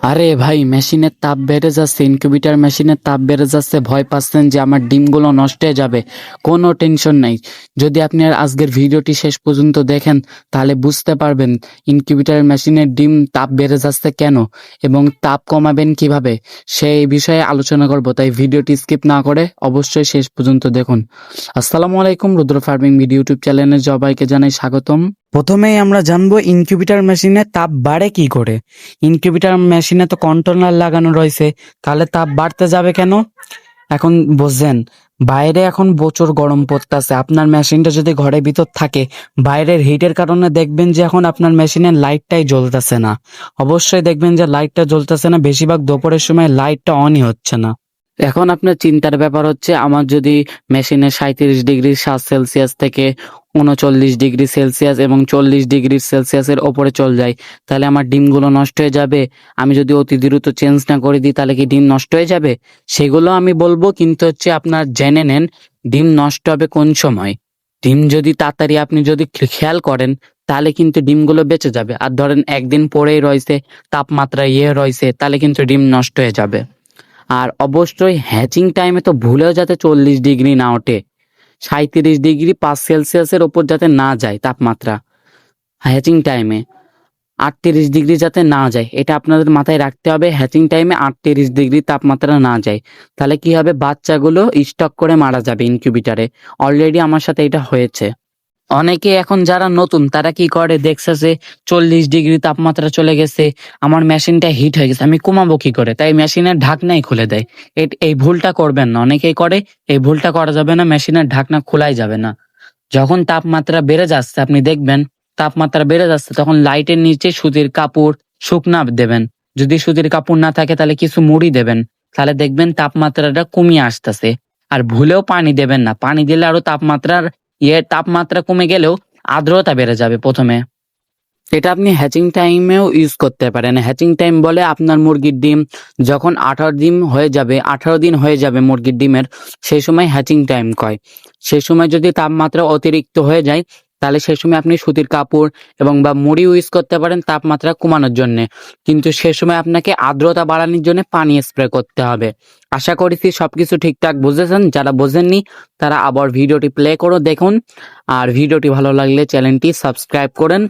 আরে ভাই, মেশিনের তাপ বেড়ে যাচ্ছে, ইনকিউবেটর মেশিনের তাপ বেড়ে যাচ্ছে, ভয় পাচ্ছেন যে আমার ডিমগুলো নষ্ট হয়ে যাবে। কোনো টেনশন নাই। যদি আপনি আর আজকের ভিডিওটি শেষ পর্যন্ত দেখেন তাহলে বুঝতে পারবেন ইনকিউবেটর মেশিনের ডিম তাপ বেড়ে যাচ্ছে কেন এবং তাপ কমাবেন কিভাবে সেই বিষয়ে আলোচনা করব। তাই ভিডিওটি স্কিপ না করে অবশ্যই শেষ পর্যন্ত দেখুন। আসসালামু আলাইকুম, রুদ্র ফার্মিং ভিডিও ইউটিউব চ্যানেলে সবাইকে জানাই স্বাগতম। প্রথমেই আমরা জানবো ইনকিউবেটর মেশিনে তাপ বাড়ে কি করে। ইনকিউবেটর মেশিনে তো কন্ট্রোলার লাগানো রয়েছে, তাহলে তাপ বাড়তে যাবে কেন? এখন বুঝছেন, বাইরে এখন প্রচুর গরম পড়তেছে। আপনার মেশিনটা যদি ঘরের ভিতর থাকে, বাইরের হিটের কারণে দেখবেন যে এখন আপনার মেশিনের লাইটটাই জ্বলতেছে না। অবশ্যই দেখবেন যে লাইটটা জ্বলতেছে না, বেশিরভাগ দুপুরের সময় লাইটটা অনই হচ্ছে না। এখন আপনার চিন্তার ব্যাপার হচ্ছে, আমার যদি মেশিনে 37°7 সেলসিয়াস থেকে 39°সেলসিয়াস এবং 40°সেলসিয়াসের ওপরে চলে যায়, তাহলে আমার ডিমগুলো নষ্ট হয়ে যাবে। আমি যদি অতি দ্রুত চেঞ্জ না করে দিই তাহলে কি ডিম নষ্ট হয়ে যাবে? সেগুলো আমি বলবো, কিন্তু হচ্ছে আপনার জেনে নেন ডিম নষ্ট হবে কোন সময়। ডিম যদি তাড়াতাড়ি আপনি যদি খেয়াল করেন তাহলে কিন্তু ডিমগুলো বেঁচে যাবে। আর ধরেন একদিন পরেই রয়েছে, তাপমাত্রা রয়েছে, তাহলে কিন্তু ডিম নষ্ট হয়ে যাবে। আর অবশ্যই হ্যাচিং টাইমে তো ভুলেও যাতে 40° না ওঠে, 37°5 সেলসিয়াসের ওপর যাতে না যায় তাপমাত্রা। হ্যাচিং টাইমে 38° যাতে না যায়, এটা আপনাদের মাথায় রাখতে হবে। হ্যাচিং টাইমে 38° তাপমাত্রা না যায়, তাহলে কি হবে, বাচ্চাগুলো স্টক করে মারা যাবে ইনকিউবেটরে। অলরেডি আমার সাথে এটা হয়েছে। অনেকে এখন যারা নতুন তারা কি করে, দেখছে যে 40° তাপমাত্রা চলে গেছে, আমার মেশিনটা হিট হয়ে গেছে, আমি কমাবো কি করে, তাই মেশিনের ঢাকনাই খুলে দেয়। এই ভুলটা করবেন না, অনেকেই করে। এই ভুলটা করা যাবে না, মেশিনের ঢাকনা খোলাই যাবে না। যখন তাপমাত্রা বেড়ে যাচ্ছে, আপনি দেখবেন তাপমাত্রা বেড়ে যাচ্ছে, তখন লাইটের নিচে সুতির কাপড় শুকনা দেবেন। যদি সুতির কাপড় না থাকে তাহলে কিছু মুড়ি দেবেন, তাহলে দেখবেন তাপমাত্রাটা কমিয়ে আসতেছে। আর ভুলেও পানি দেবেন না, পানি দিলে আরো তাপমাত্রা কমে গেলেও আর্দ্রতা বেড়ে যাবে প্রথমে। এটা আপনি হ্যাচিং টাইমেও ইউজ করতে পারেন। হ্যাচিং টাইম বলে আপনার মুরগির ডিম যখন 18 দিন হয়ে যাবে মুরগির ডিমের, সেই সময় হ্যাচিং টাইম কয়। সেই সময় যদি তাপমাত্রা অতিরিক্ত হয়ে যায় তাহলে সেই সময় আপনি সুতির কাপড় এবং বা মুড়ি ইউজ করতে পারেন তাপমাত্রা কমানোর জন্য। কিন্তু সে সময় আপনাকে আর্দ্রতা বাড়ানোর জন্য পানি স্প্রে করতে হবে। আশা করেছি সবকিছু ঠিকঠাক বুঝেছেন। যারা বোঝেননি তারা আবার ভিডিওটি প্লে করে দেখুন। আর ভিডিওটি ভালো লাগলে চ্যানেলটি সাবস্ক্রাইব করেন।